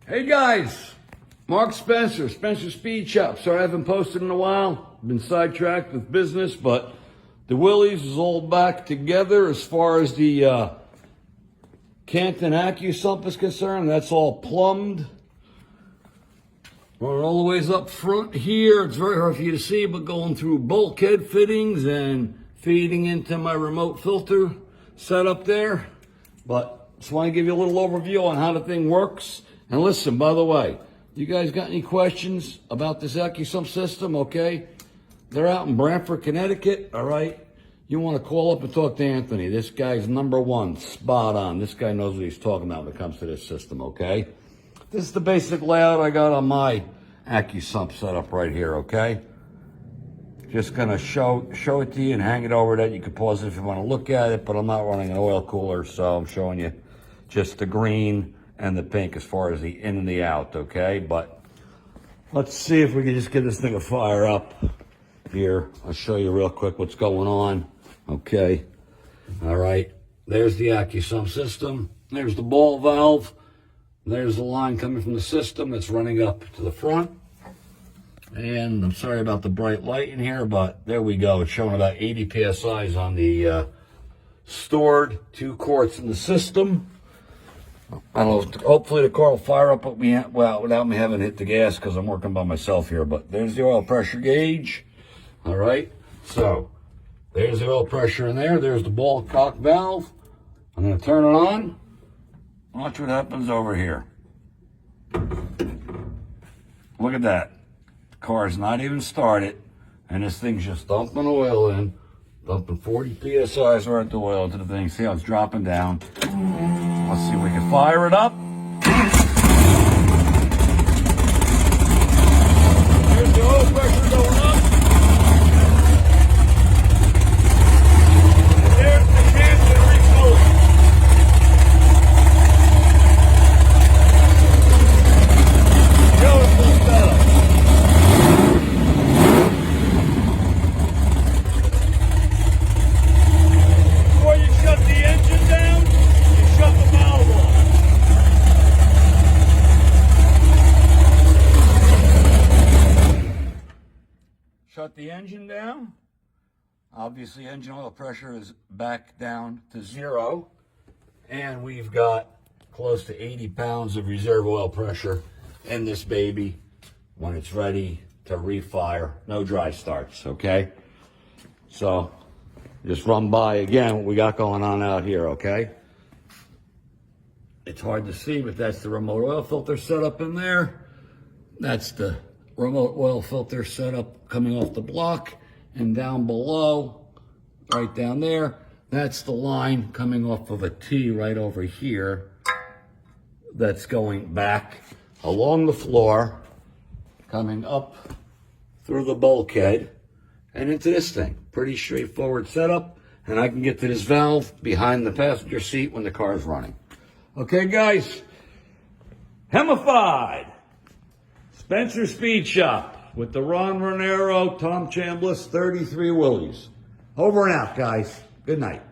Hey guys, Mark Spencer, Spencer Speed Shop. Sorry I haven't posted in a while. Been sidetracked with business, but the Willys is all back together as far as the Canton Accusump is concerned. That's all plumbed. Running all the ways up front here. It's very hard for you to see, but going through bulkhead fittings and feeding into my remote filter setup there. But just want to give you a little overview on how the thing works. And listen, by the way, you guys got any questions about this Accusump system, okay? They're out in Brantford, Connecticut, all right? You want to call up and talk to Anthony. This guy's number one, spot on. This guy knows what he's talking about when it comes to this system, okay? This is the basic layout I got on my Accusump setup right here, okay? Just gonna show it to you and hang it over that. You can pause it if you want to look at it, but I'm not running an oil cooler, so I'm showing you just the green and the pink as far as the in and the out, okay? But let's see if we can just get this thing to fire up here. I'll show you real quick what's going on, okay? All right, there's the Accusump system. There's the ball valve. There's the line coming from the system that's running up to the front. And I'm sorry about the bright light in here, but there we go. It's showing about 80 PSIs on the stored 2 quarts in the system. I don't know, hopefully the car will fire up without me having hit the gas because I'm working by myself here. But there's the oil pressure gauge. All right, so there's the oil pressure in there. There's the ball cock valve. I'm going to turn it on. Watch what happens over here. Look at that. The car's not even started, and this thing's just dumping oil in. Dumping 40 PSIs worth of oil into the thing. See how it's dropping down. Let's see if we can fire it up. There's the oil pressure going up. And there's the Canton refilling. Beautiful setup. Before you shut the engine down, you shut the valve off. Shut the engine down. Obviously, engine oil pressure is back down to 0. And we've got close to 80 pounds of reserve oil pressure in this baby when it's ready to refire. No dry starts, okay? So just run by again what we got going on out here, okay? It's hard to see, but that's the remote oil filter setup in there. That's the remote oil filter setup coming off the block. And down below, right down there, that's the line coming off of a T right over here that's going back along the floor, coming up through the bulkhead and into this thing. Pretty straightforward setup, and I can get to this valve behind the passenger seat when the car is running. Okay, guys, Hemified, Spencer Speed Shop with the Ron Ranero, Tom Chambliss, 33 Willys. Over and out, guys. Good night.